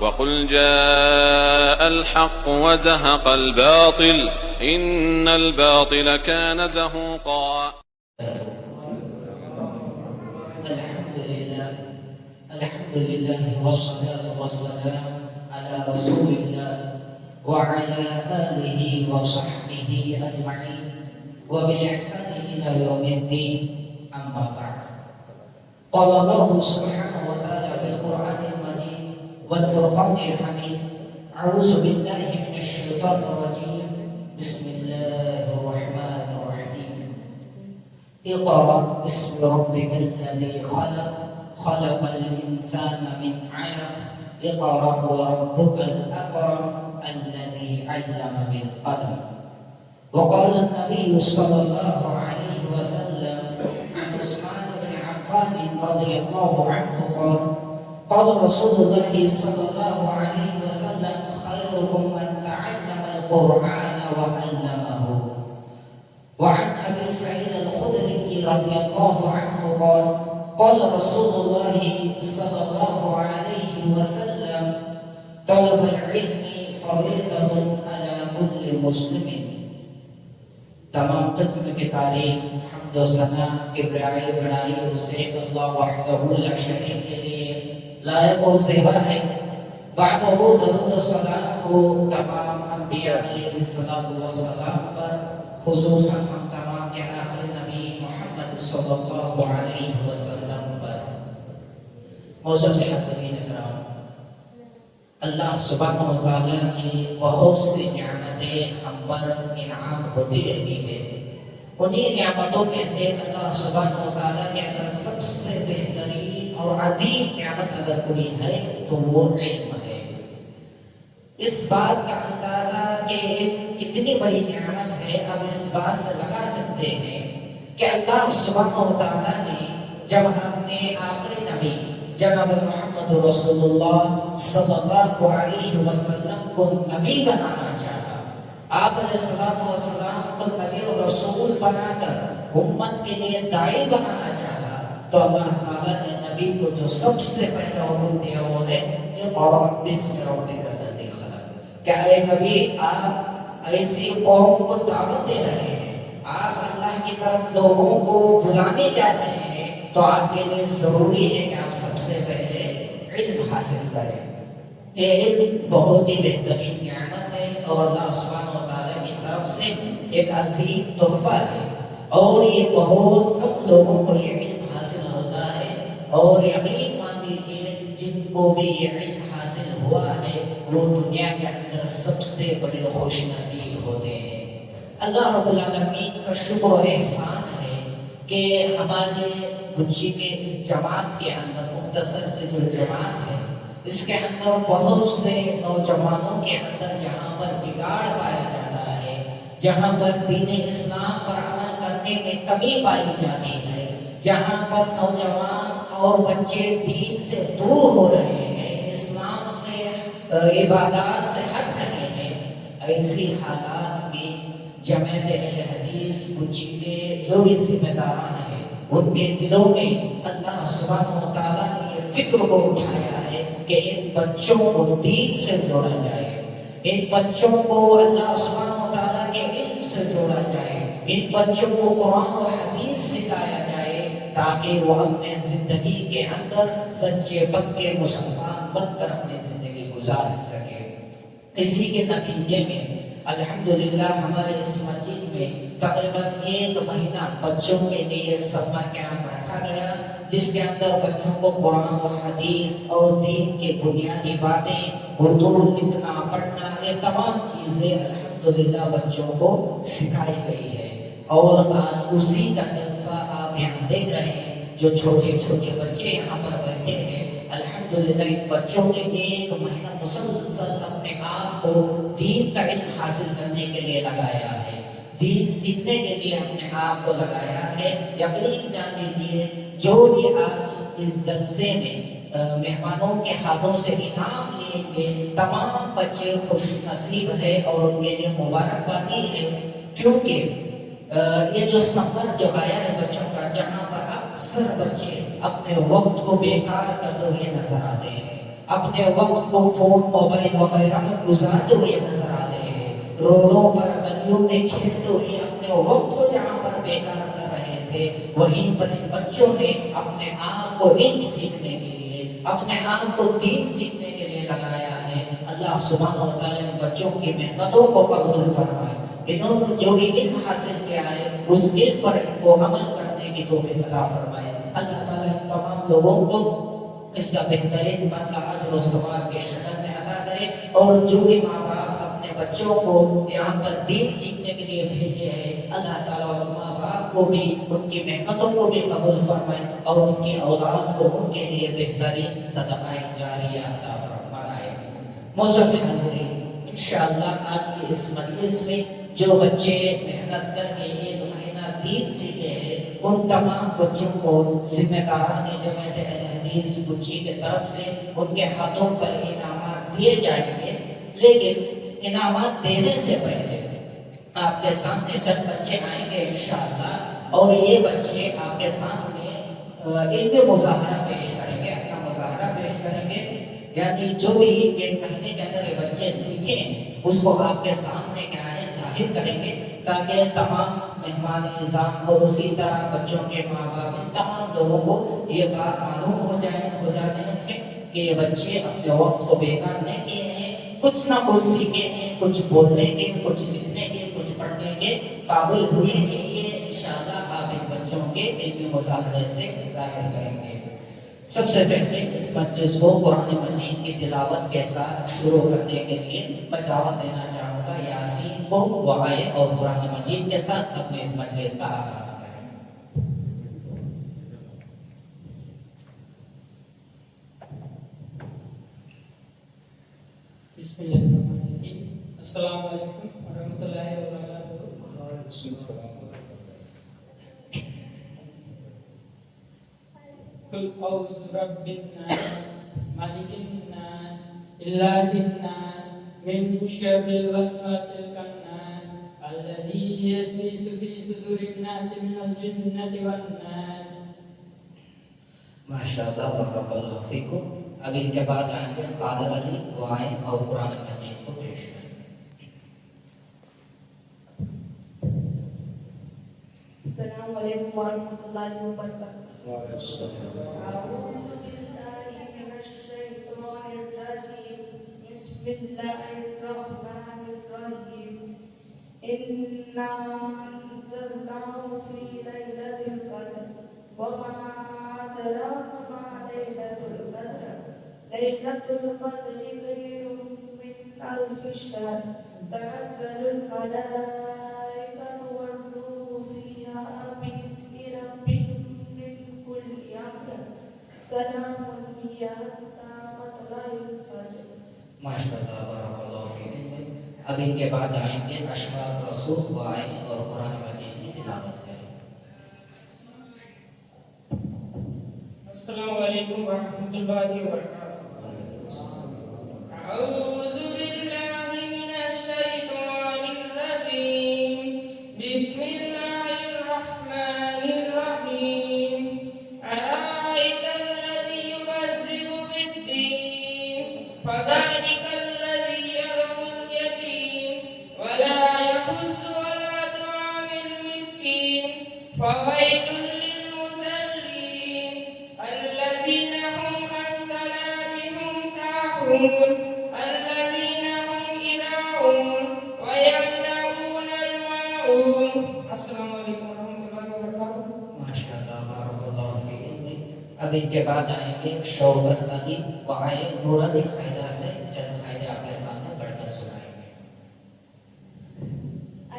وقل جاء الحق وزهق الباطل إن الباطل كان زهوقا. الحمد لله والصلاة والسلام على رسول الله وعلى آله وصحبه أجمعين وبالإحسان إلى يوم الدين. أما بعد، قال الله سبحانه وتعالى في القرآن المجيد والفرقان الحميد: أعوذ بالله من الشيطان الرجيم، بسم الله الرحمن الرحيم. اقرأ باسم ربك الذي خلق خلق الإنسان من علق اقرأ وربك الأكرم الذي علم بالقلم. وقال النبي صلى الله عليه وسلم عن عثمان بن عفان رضي الله عنه قال: قال رسول الله صلى الله عليه وسلم: خيركم من تعلم القرآن وعلمه. وعن أبي سعيد الخدري رضي الله عنه قال: قال رسول الله صلى الله عليه وسلم: طلب العلم فريضة على كل مسلم. تمام قسم کی تعریف، حمد و ثنا، کبریائی، بڑائی حسین اللہ وحدہ لا شریک کے لیے لائق و زیبا ہے. بعدہ درود و سلام ہو تمام انبیاء علیہ السلام پر، خصوصاً ہم تمام کے آخری نبی محمد صلی اللہ علیہ وسلم پر. معزز حاضرین اکرام، اللہ سبحانہ و تعالیٰ کی بہت سی نعمتیں ہم پر انعام ہوتی رہتی ہے. انہی نعمتوں میں سے اللہ سبحانہ و تعالیٰ کے اگر سب سے بہترین اور عظیم نعمت اگر کوئی ہے تو وہ علم ہے. اس بات کا اندازہ کہ علم کتنی بڑی نعمت ہے اب اس بات سے لگا سکتے ہیں کہ اللہ سبحانہ و تعالیٰ نے جب اپنے آخری نبی جناب محمد رسول اللہ صلی اللہ علیہ وسلم کو نبی بنانا چاہا، آپ علیہ السلام کو نبی و رسول بنا کر امت کے لیے داعی بنانا چاہا، تو اللہ تعالیٰ نے نبی کو جو سب سے پہلا حکم دیا وہ ہے اقرأ باسم ربک الذی خلق. کہ اے نبی، آپ ایسی قوم کو دعوت دے رہے ہیں، آپ اللہ کی طرف لوگوں کو بلانے جا رہے ہیں، تو آپ کے لیے ضروری ہے کہ آپ سب سے پہلے علم حاصل کریں. یہ علم بہت ہی بہترین نعمت ہے اور اللہ سبحانہ و تعالیٰ کی طرف سے ایک عظیم تحفہ ہے، اور یہ بہت کم لوگوں کو یہ علم حاصل ہوتا ہے. اور یقین مان لیجیے جن کو بھی یہ علم حاصل ہوا ہے وہ دنیا کے اندر سب سے بڑے خوش نصیب ہوتے ہیں. اللہ رب العالمین کا شکر و احسان ہے کہ ہمارے بچی کے اس جماعت کے اندر، مختصر سے جو جماعت ہے، اس کے اندر بہت سے نوجوانوں کے اندر جہاں پر بگاڑ پایا جاتا ہے، جہاں پر دین اسلام پر عمل کرنے میں کمی پائی جاتی ہے، جہاں پر نوجوان اور بچے دین سے دور ہو رہے ہیں، اسلام سے، عبادات سے ہٹ رہے ہیں، ایسی حالات میں جماعت اہل حدیث بچی کے جو بھی ذمہ داران ہیں ان کے دلوں میں اللہ سبحانہ و تعالیٰ نے یہ فکر کو اٹھایا ہے کہ ان بچوں کو دین سے جوڑا جائے، ان بچوں کو اللہ سبحانہ و تعالیٰ کے علم سے جوڑا جائے، ان بچوں کو قرآن و حدیث سکھایا جائے تاکہ وہ اپنے زندگی کے اندر سچے پکے مسلمان بن کر اپنی زندگی گزار سکے. اسی کے نتیجے میں الحمدللہ ہمارے اس مسجد میں تقریباً 1 مہینہ بچوں کے لیے سمر کیمپ رکھا گیا، جس کے اندر بچوں کو قرآن و حدیث اور دین کے بنیادی باتیں، اردو لکھنا پڑھنا، یہ تمام چیزیں الحمدللہ بچوں کو سکھائی گئی ہے. اور آج اسی کا جلسہ آپ یہاں دیکھ رہے ہیں، جو چھوٹے چھوٹے بچے یہاں پر بیٹھے ہیں، الحمدللہ ان بچوں نے 1 مہینہ مسلسل اپنے آپ کو دین کا علم حاصل کرنے کے لیے لگایا ہے، دین سیکھنے کے لیے اپنے آپ کو لگایا ہے. یقین جان لیجیے جو بھی آج اس جلسے میں مہمانوں کے ہاتھوں سے انعام لیں گے، تمام بچے خوش نصیب ہے اور ان کے لیے مبارکبادی ہے، کیونکہ یہ جو سفر جو آیا ہے بچوں کا، جہاں پر اکثر بچے اپنے وقت کو بیکار کرتے ہوئے نظر آتے ہیں، اپنے وقت کو فون موبائل وغیرہ میں گزارتے ہوئے نظر آتے ہیں، روڈوں پر گلیوں میں کھیلتے ہوئے اپنے وقت کو جہاں پر بیکار کر رہے تھے، وہیں پر ان بچوں نے اپنے آپ کو علم سیکھنے کے لیے، اپنے آپ کو دین سیکھنے کے لیے لگایا ہے۔ اللہ سبحانہ و تعالیٰ ان بچوں کی محنتوں کو قبول فرمائے۔ انہوں نے جو بھی علم حاصل کیا ہے اس علم پر ان کو عمل کرنے کی توفیق عطا فرمائے۔ اللہ تعالیٰ ان تمام لوگوں کو اس کا بہترین بدلہ اجر و ثواب کی شکل میں عطا کرے، اور جو بھی ماں باپ اپنے بچوں کو یہاں پر دین سیکھنے کے لیے بھیجے ہیں، اللہ تعالیٰ اور ماں باپ کو بھی ان کی محنتوں کو بھی قبول فرمائے، اور ان کی اولاد کو ان کے لیے بہترین صدقہ جاریہ عطا فرمائے۔ معزز حاضرین، انشاءاللہ آج کی اس مجلس میں جو بچے محنت کر کے ایک مہینہ دین سیکھے ہیں، ان تمام بچوں کو ذمہ داران جماعت اہل حدیث بچی کے طرف سے ان کے ہاتھوں پر انعامات دیے جائیں گے۔ لیکن انعامات دینے سے پہلے آپ کے سامنے چند بچے آئیں گے انشاءاللہ، اور یہ بچے آپ کے سامنے علم مظاہرہ پیش کریں گے، اپنا مظاہرہ پیش کریں گے، یعنی جو بھی ایک مہینے کے اندر یہ بچے سیکھیں اس کو آپ کے سامنے کیا ہے ظاہر کریں گے، تاکہ تمام مہمان نظام اور اسی طرح بچوں کے ماں باپ ان تمام لوگوں کو یہ بات معلوم ہو جانے ہیں کہ یہ بچے اپنے وقت کو بیکار نہیں کیے ہیں، کچھ نہ کچھ سیکھے ہیں، کچھ بولنے کے، کچھ لکھنے کے، کچھ پڑھنے کے قابل ہوئے ہیں۔ یہ انشاءاللہ آپ ان بچوں کے علمی مظاہرے سے ظاہر کریں گے۔ سب سے پہلے اس مجلس کو قرآن مجید کی تلاوت کے ساتھ شروع کرنے کے لیے میں دعوت دینا چاہوں گا یاسین کو، وہ آئے اور قرآن مجید کے ساتھ اپنے اس مجلس کا آغاز کریں۔ بسم اللہ الرحمن الرحیم۔ السلام علیکم ورحمۃ اللہ وبرکاتہ۔ قل اعوذ برب الناس مالک الناس الہ الناس من شر الوسواس الخناس الذی یوسوس فی صدور الناس من الجنۃ والناس۔ ماشاءاللہ، بارک اللہ فیکم۔ اب ان کے بعد آئیں گے قادر علی، وہ آئیں اور قرآن مجید کو پیش کریں۔ السلام علیکم ورحمۃ اللہ وبرکاتہ۔ اعوذ باللہ من الشیطان الرجیم، بسم اللہ الرحمن الرحیم، انا انزلناه فی لیلۃ القدر وما ادراک ما لیلۃ القدر، لیلۃ القدر خیر من الف شہر، تنزل الملائکۃ والروح فیہا بإذن ربہم من کل امر، سلام ہی حتی مطلع الفجر۔ ماشاءاللہ، بارک اللہ فیکم۔ اب ان کے بعد آئیں گے اشفاق رسول، وہ آئیں اور قرآن مجید کی تلاوت کریں۔ السلام علیکم ورحمۃ اللہ وبرکاتہ۔ اعوذ باللہ من الشیطان الرجیم، بسم اللہ الرحمن الرحیم۔ ارأیت الذی یکذب بالدین، فذلک الذی یدعو الیتیم ولا یحض علی طعام المسکین، فویل للمصلین الذین هم عن صلاتهم ساہون، الذین هم یراؤون ویمنعون الماعون۔ السلام علیکم ورحمۃ اللہ وبرکاتہ۔ ماشاءاللہ، بارک اللہ فیکم۔ اب ان کے بعد آئیں گے شوکت علی، وہ آئے نورانی قاعدہ سے چند قاعدے آپ کے سامنے پڑھ کر سنائیں گے۔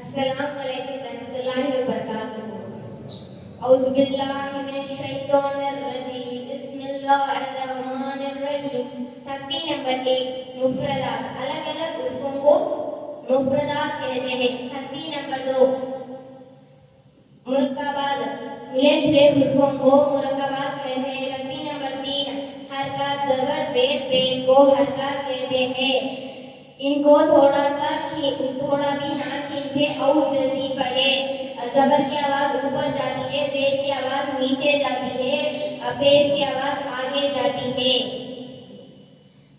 السلام علیکم ورحمۃ اللہ وبرکاتہ۔ اعوذ باللہ من الشیطان الرجیم، بسم اللہ الرحمن الرحیم۔ تختی نمبر 1، مفردات۔ الگ الگ حروفوں کو مفردات کہتے ہیں۔ تختی نمبر 2، مرکبات۔ ملے جلے حروفوں کو مرکبات کہتے ہیں۔ تختی نمبر 3، حرکات۔ زبر زیر پیش کو حرکات کہتے ہیں۔ ان کو تھوڑا بھی نہ کھینچے اور جلدی پڑھے۔ زبر کی آواز اوپر جاتی ہے، زیر کی آواز نیچے جاتی ہے، پیش کی آواز آگے جاتی ہے۔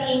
3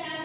4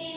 3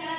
4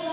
2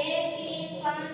1, 3, 5,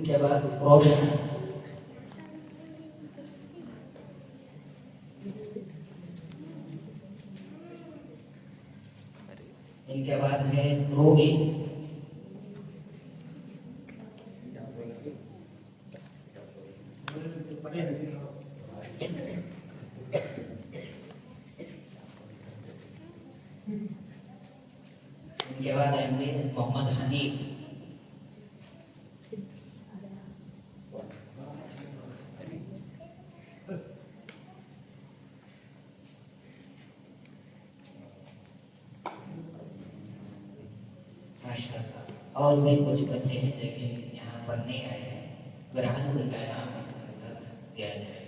ان کے بعد روشن، ان کے بعد ہے روبی، ان کے بعد آئیں گے محمد حنیف، ماشاءاللہ۔ اور بھی کچھ بچے ہیں لیکن یہاں پر نہیں آئے ہیں، برہان ان کا نام دیا جائے۔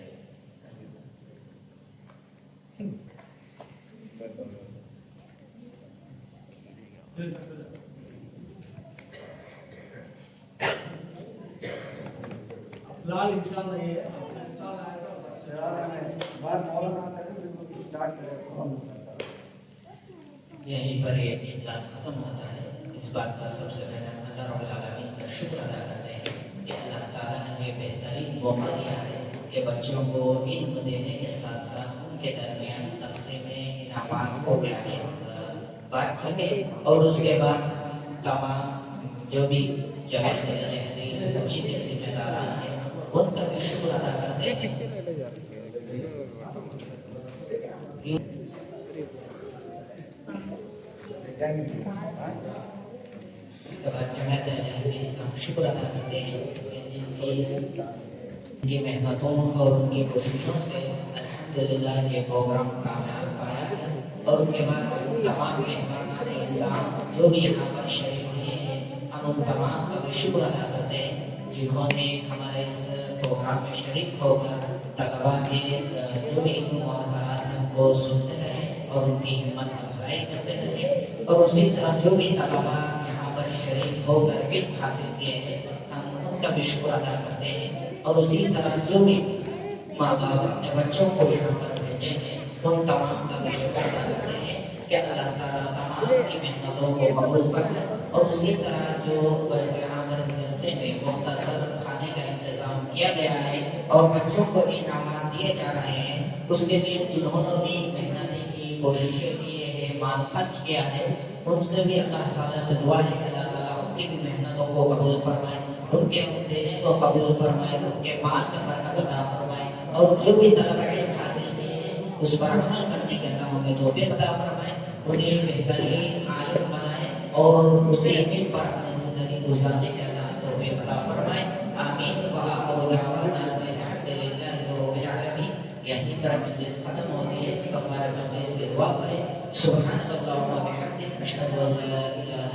لال انشاءاللہ یہ یہیں پر یہ اجلاس ختم ہوتا ہے۔ اس بات کا سب سے پہلے اللہ رب العالمین کا شکر ادا کرتے ہیں کہ اللہ تعالیٰ نے ہمیں بہترین موقع دیا ہے کہ بچوں کو علم دینے کے ساتھ ساتھ ان کے درمیان تقسیم انعامات کو بھی بانٹ سکے، اور اس کے بعد تمام جو بھی جماعت اہل حدیث کوچی کے ذمہ داران ہیں ان کا بھی شکر ادا کرتے ہیں۔ اس کے بعد جماعت اہل حدیث کا ہم شکر ادا کرتے ہیں کہ جن کی محنتوں اور ان کی کوششوں سے الحمدللہ یہ پروگرام کامیاب پایا ہے، اور ان کے بعد تمام مہمانان نظام جو بھی یہاں پر شریک ہوئے ہیں ہم ان تمام کا بھی شکر ادا کرتے ہیں جنہوں نے ہمارے اس پروگرام میں شریک ہو کر طلباء کے جو بھی علم و محاضرات ہیں ان کو سنتے رہے اور ان کی ہمت افزائی کرتے رہے، اور اسی طرح جو بھی طلباء یہاں پر شریک ہو کر علم حاصل کیے ہیں ہم ان کا بھی شکر ادا کرتے ہیں، اور اسی طرح جو بھی ماں باپ اپنے بچوں کو یہاں پر بھیجے ہیں ان تمام کا بھی شکر ادا کرتے ہیں کہ اللہ تعالیٰ تمام کی محنتوں کو قبول فرمائے، اور اسی طرح جو یہاں پر جلسے میں مختصر کھانے کا انتظام کیا گیا ہے اور بچوں کو انعامات دیے جا رہے ہیں، اس کے لیے جنہوں نے بھی محنتیں کی، کوششیں کی ہے، مال خرچ کیا ہے، ان سے بھی اللہ تعالیٰ سے دعا ہے کہ اللہ تعالیٰ ان کی بھی محنتوں کو قبول فرمائے، ان کے دینے کو قبول فرمائے، ان کے مال میں برکت عطا فرمائے، اور جو بھی طلبہ علم حاصل کیے ہیں اس پر عمل کرنے کے اللہ ہمیں توفیق عطا فرمائے، انہیں بہترین عالم بنائے اور اسی علم پر اپنی زندگی گزارنے کے اللہ توفیق عطا فرمائے، آمین۔ وآخر دعوانا الحمدللہ رب العالمین۔ یہیں پر مجلس ختم ہوتی ہے، کفارہ مجلس کی دعا پڑھیں۔ سبحانک اللہم و بحمدک، اشہد ان لا الہ